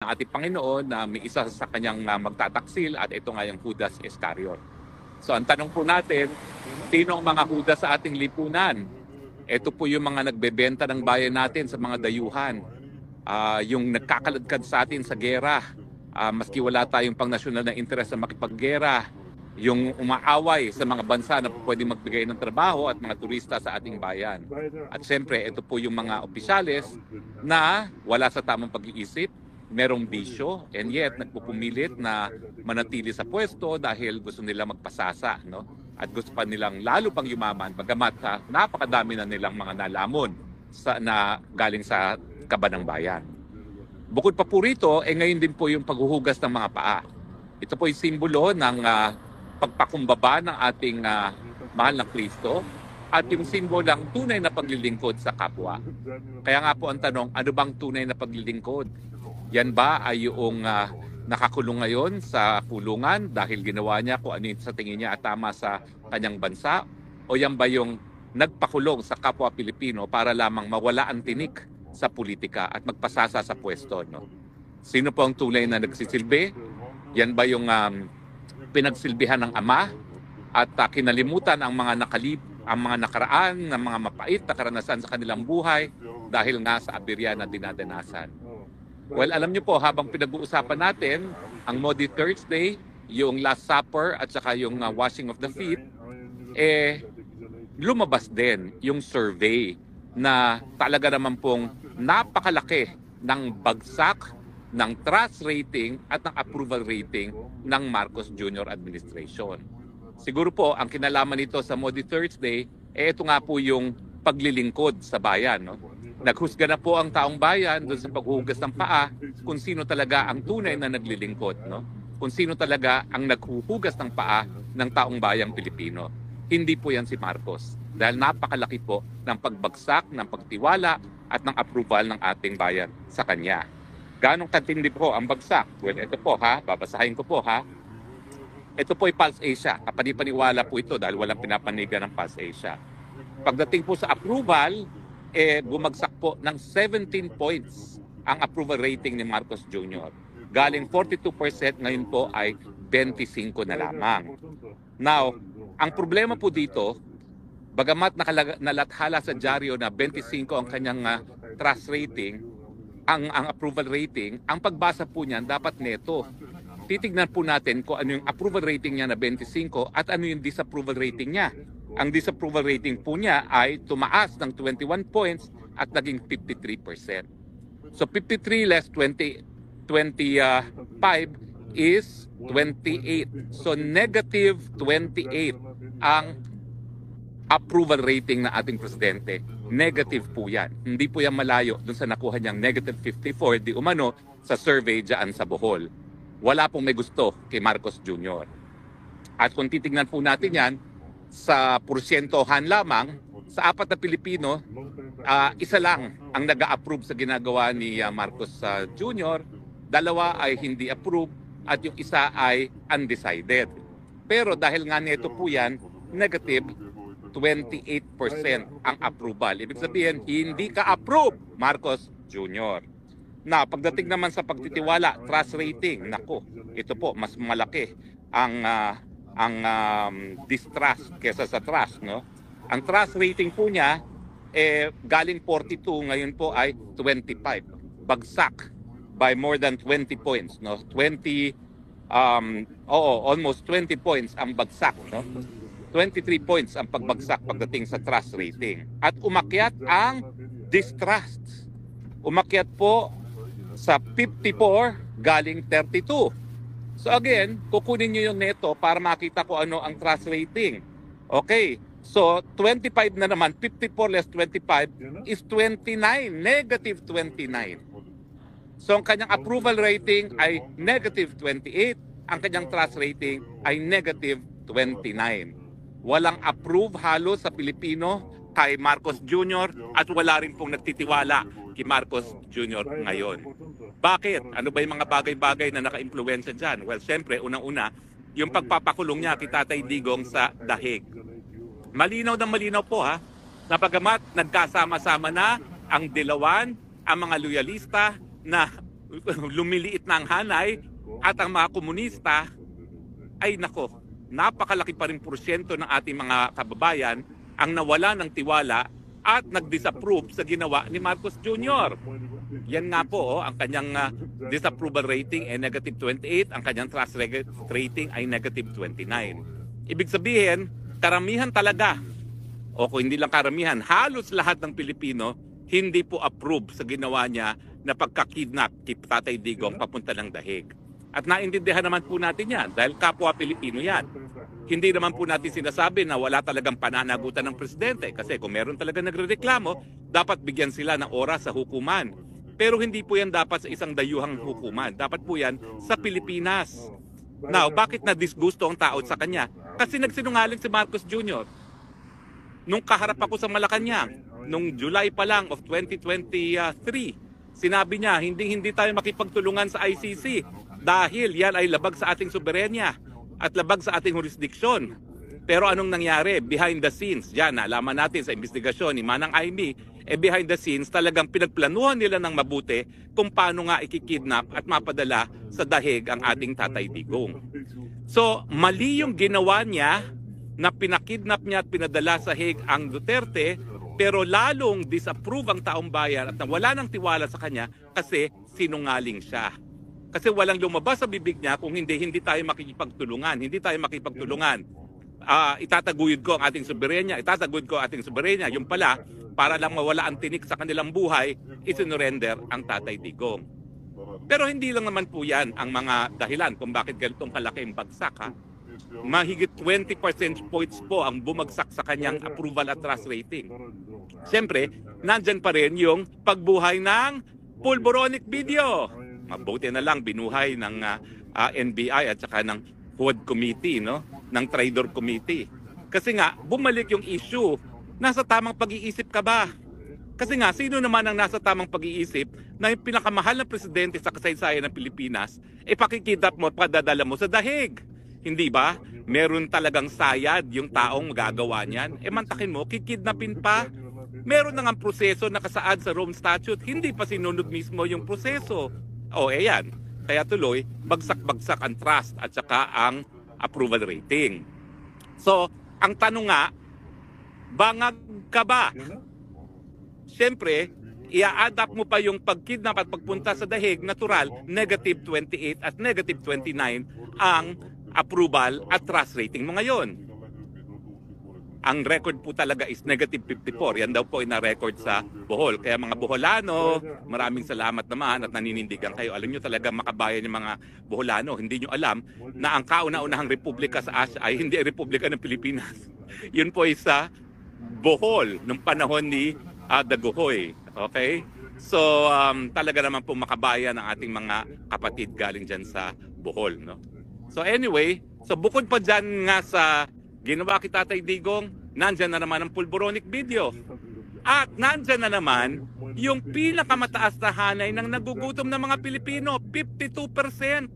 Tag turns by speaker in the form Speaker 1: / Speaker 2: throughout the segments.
Speaker 1: ng ating Panginoon na may isa sa kanyang magtataksil at ito nga yung Judas Iscariot. So ang tanong po natin, sino ang mga Judas sa ating lipunan? Ito po yung mga nagbebenta ng bayan natin sa mga dayuhan. Yung nagkakaladkad sa atin sa gera, maski wala tayong pang-nasyonal na interes na makipaggera, yung umaaway sa mga bansa na pwede magbigay ng trabaho at mga turista sa ating bayan. At siyempre, ito po yung mga opisyales na wala sa tamang pag-iisip, merong bisyo, and yet nagpupumilit na manatili sa pwesto dahil gusto nila magpasasa, no? At gusto pa nilang lalo pang yumaman, bagamat napakadami na nilang mga nalamon na galing sa kaba ng bayan. Bukod pa po rito, ngayon din po yung paghuhugas ng mga paa. Ito po yung simbolo ng pagpakumbaba ng ating mahal na Kristo at yung simbolo ng tunay na paglilingkod sa kapwa. Kaya nga po ang tanong, ano bang tunay na paglilingkod? Yan ba ay yung nakakulong ngayon sa kulungan dahil ginawa niya kung ano sa tingin niya at tama sa kanyang bansa? O yan ba yung nagpakulong sa kapwa Pilipino para lamang mawala ang tinik sa politika at magpasasa sa pwesto? No? Sino po ang tunay na nagsisilbi? Yan ba yung pinagsilbihan ng Ama at kinalimutan ang mga nakaraan ng mga mapait na karanasan sa kanilang buhay dahil nga sa aberya na dinadanasan? Well, alam niyo po, habang pinag-uusapan natin ang Maundy Thursday, yung Last Supper at saka yung washing of the feet, lumabas din yung survey na talaga naman pong napakalaki ng bagsak ng trust rating at ng approval rating ng Marcos Jr. administration. Siguro po, ang kinalaman nito sa Maundy Thursday, ito nga po yung paglilingkod sa bayan. No? Naghusga na po ang taong bayan doon sa paghuhugas ng paa kung sino talaga ang tunay na naglilingkod. No? Kung sino talaga ang naghuhugas ng paa ng taong bayang Pilipino. Hindi po yan si Marcos. Dahil napakalaki po ng pagbagsak, ng pagtiwala at ng approval ng ating bayan sa kanya. Ganong katindi po ang bagsak? Well, ito po babasahin ko po Ito po ay Pulse Asia. Kapanipaniwala po ito dahil walang pinapanigan ng Pulse Asia. Pagdating po sa approval, bumagsak po ng 17 points ang approval rating ni Marcos Jr. Galing 42%, ngayon po ay 25 na lamang. Now, ang problema po dito, bagamat nalathala sa dyaryo na 25 ang kanyang trust rating, ang approval rating, ang pagbasa po niyan dapat neto. Titignan po natin kung ano yung approval rating niya na 25 at ano yung disapproval rating niya. Ang disapproval rating po niya ay tumaas ng 21 points at naging 53%. So 53 less 25 is 28. So negative 28 ang approval rating na ating presidente. Negative po yan. Hindi po yan malayo dun sa nakuha niyang negative 54 di umano sa survey dyan sa Bohol. Wala pong may gusto kay Marcos Jr. At kung titignan po natin yan, sa porsyentohan lamang, sa 4 na Pilipino, isa lang ang nag-a-approve sa ginagawa ni Marcos Jr., 2 ay hindi approve at yung isa ay undecided. Pero dahil nga nito po yan, negative 28% ang approval. Ibig sabihin, hindi ka-approve Marcos Jr. Na pagdating naman sa pagtitiwala, trust rating, nako, ito po, mas malaki ang distrust kesa sa trust. No? Ang trust rating po niya, galing 42, ngayon po ay 25. Bagsak by more than 20 points. No? Almost 20 points ang bagsak. No? 23 points ang pagbagsak pagdating sa trust rating. At umakyat ang distrust. Umakyat po sa 54 galing 32. So again, kukunin nyo yung neto para makita ko ano ang trust rating. Okay, so 25 na naman, 54 less 25 is 29, negative 29. So ang kanyang approval rating ay negative 28, ang kanyang trust rating ay negative 29. Walang approve halos sa Pilipino kay Marcos Jr. at wala rin pong nagtitiwala kay Marcos Jr. ngayon. Bakit? Ano ba yung mga bagay-bagay na naka-impluwensya dyan? Well, siyempre, unang-una, yung pagpapakulong niya kay Tatay Digong sa dahig. Malinaw na malinaw po na bagamat nagkasama-sama na ang dilawan, ang mga loyalista na lumiliit na ang hanay at ang mga komunista ay nako, napakalaki pa rin porsyento ng ating mga kababayan ang nawala ng tiwala at nag-disapprove sa ginawa ni Marcos Jr. Yan nga po, ang kanyang disapproval rating ay negative 28, ang kanyang trust rating ay negative 29. Ibig sabihin, karamihan talaga, o kung hindi lang karamihan, halos lahat ng Pilipino hindi po approve sa ginawa niya na pagkakidnap kay Tatay Digong papunta ng Dahig. At naintindihan naman po natin yan dahil kapwa Pilipino yan. Hindi naman po natin sinasabi na wala talagang pananagutan ng presidente kasi kung meron talaga nagrereklamo, dapat bigyan sila ng oras sa hukuman. Pero hindi po yan dapat sa isang dayuhang hukuman. Dapat po yan sa Pilipinas. Now, bakit na-disgusto ang tao sa kanya? Kasi nagsinungaling si Marcos Jr. Nung kaharap ako sa Malacanang, nung July pa lang of 2023, sinabi niya, hindi tayo makipagtulungan sa ICC dahil yan ay labag sa ating soberenya at labag sa ating jurisdiksyon. Pero anong nangyari? Behind the scenes, yan, nalaman natin sa investigasyon ni Manang Aimee, behind the scenes, talagang pinagplanuhan nila ng mabuti kung paano nga ikikidnap at mapadala sa Dahig ang ating Tatay Digong. So, mali yung ginawa niya na pinakidnap niya at pinadala sa Hague ang Duterte, pero lalong disapprove ang taong bayan at nawala ng tiwala sa kanya kasi sinungaling siya. Kasi walang lumabas sa bibig niya kung hindi tayo makikipagtulungan. Hindi tayo makipagtulungan. Itataguyod ko ang ating soberenya, Yung pala, para lang mawala ang tinik sa kanilang buhay, isinurrender ang Tatay Digong. Pero hindi lang naman po yan ang mga dahilan kung bakit ganitong kalaki ang bagsak. Mahigit 20% points po ang bumagsak sa kanyang approval at trust rating. Siyempre, nandyan pa rin yung pagbuhay ng pulboronic video. Mabuti na lang binuhay ng NBI at saka ng Hood Committee, no? Ng Traidor Committee. Kasi nga, bumalik yung issue. Nasa tamang pag-iisip ka ba? Kasi nga, sino naman ang nasa tamang pag-iisip na yung pinakamahal na presidente sa kasaysayan ng Pilipinas, pakikidnap mo at padadala mo sa Dahig? Hindi ba? Meron talagang sayad yung taong magagawa niyan. Mantakin mo, kikidnapin pa. Meron na nga proseso nakasaad sa Rome Statute, hindi pa sinunod mismo yung proseso. Yan. Kaya tuloy, bagsak-bagsak ang trust at saka ang approval rating. So, ang tanong nga, bangag ka ba? Siyempre, ia-adapt mo pa yung pagkidnap at pagpunta sa Dahig, natural, negative 28 at negative 29 ang approval at trust rating mo ngayon. Ang record po talaga is negative 54. Yan daw po ina-record sa Bohol. Kaya mga Boholano, maraming salamat naman at naninindigan kayo. Alam nyo talaga makabayan yung mga Boholano. Hindi nyo alam na ang kauna-unahang republika sa Asia ay hindi republika ng Pilipinas. Yun po ay sa Bohol, nung panahon ni Daguhoy. Okay? So, talaga naman po makabayan ang ating mga kapatid galing dyan sa Bohol. No? So anyway, so bukod pa dyan nga sa ginawa kay Tatay Digong, nandyan na naman ang pulboronic video. At nandyan na naman yung pinakamataas na hanay ng nagugutom na mga Pilipino, 52%.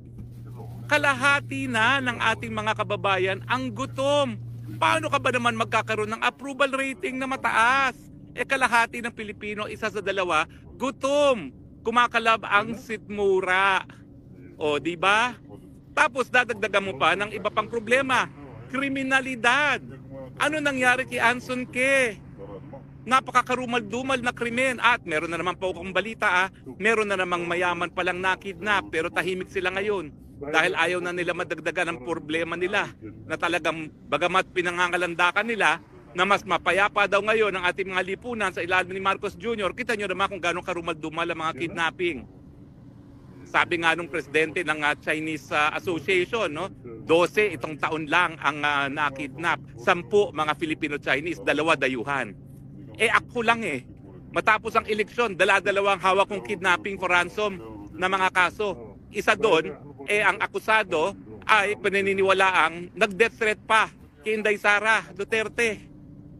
Speaker 1: Kalahati na ng ating mga kababayan ang gutom. Paano ka ba naman magkakaroon ng approval rating na mataas? Kalahati ng Pilipino, isa sa dalawa, gutom. Kumakalab ang sitmura. O, di ba? Tapos dadagdagan mo pa ng iba pang problema. Kriminalidad. Ano nangyari kay Anson Ke? Napakakarumal-dumal na krimen. At meron na naman po akong balita, meron na namang mayaman palang nakidnap pero tahimik sila ngayon. Dahil ayaw na nila madagdagan ang problema nila na talagang bagamat pinangangalandakan nila na mas mapayapa daw ngayon ang ating mga lipunan sa ilalim ni Marcos Jr. Kita nyo naman kung gano'ng karumal-dumal ang mga kidnapping. Sabi nga nung presidente ng Chinese Association, no? 12 itong taon lang ang nakidnap. 10 mga Filipino-Chinese, 2 dayuhan. Ako lang matapos ang eleksyon, dala-dalawang hawak kong kidnapping for ransom na mga kaso. Isa doon, ang akusado ay paniniwalaang nag-death threat pa kay Inday Sara Duterte.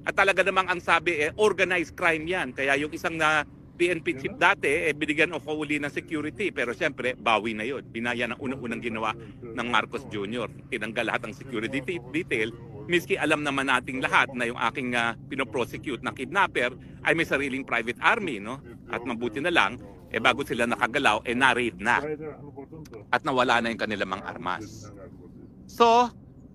Speaker 1: At talaga namang ang sabi, organized crime yan. Kaya yung isang na PNP chief dati, binigyan of huli ng security. Pero siyempre, bawi na yun. Binaya ng unang-unang ginawa ng Marcos Jr. Tinanggal lahat ng security detail. Miski alam naman nating lahat na yung aking pinoprosecute na kidnapper ay may sariling private army. No? At mabuti na lang, bago sila nakagalaw, na-raid na at nawala na yung kanilang mga armas. So,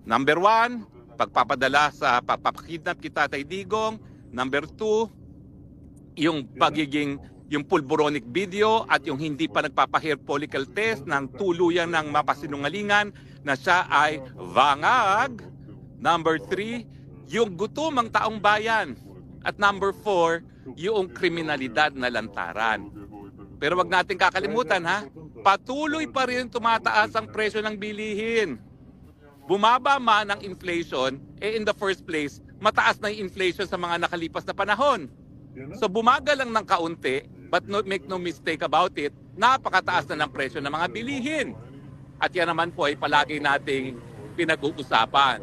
Speaker 1: number 1, pagpapadala sa papakidnap kita Tatay Digong. Number 2, yung yung pulboronic video at yung hindi pa nagpapahair follicle test ng tuluyan ng mapasinungalingan na siya ay vangag. Number 3, yung gutom ang taong bayan. At number 4, yung kriminalidad na lantaran. Pero wag natin kakalimutan ha, patuloy pa rin tumataas ang presyo ng bilihin. Bumaba man ang inflation, in the first place, mataas na yung inflation sa mga nakalipas na panahon. So bumagal lang ng kaunti, but make no mistake about it, napakataas na ng presyo ng mga bilihin. At yan naman po ay palagi nating pinag-uusapan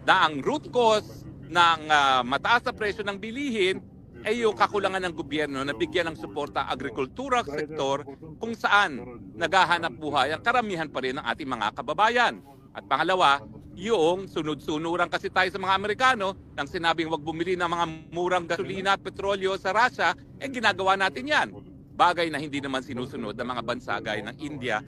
Speaker 1: na ang root cause ng mataas na presyo ng bilihin ay yung kakulangan ng gobyerno na bigyan ng suporta ang agrikultural sektor kung saan naghahanap buhay ang karamihan pa rin ng ating mga kababayan. At pangalawa, yung sunod-sunuran kasi tayo sa mga Amerikano nang sinabing wag bumili ng mga murang gasolina at petrolyo sa Russia, ginagawa natin yan. Bagay na hindi naman sinusunod ng mga bansa gaya ng India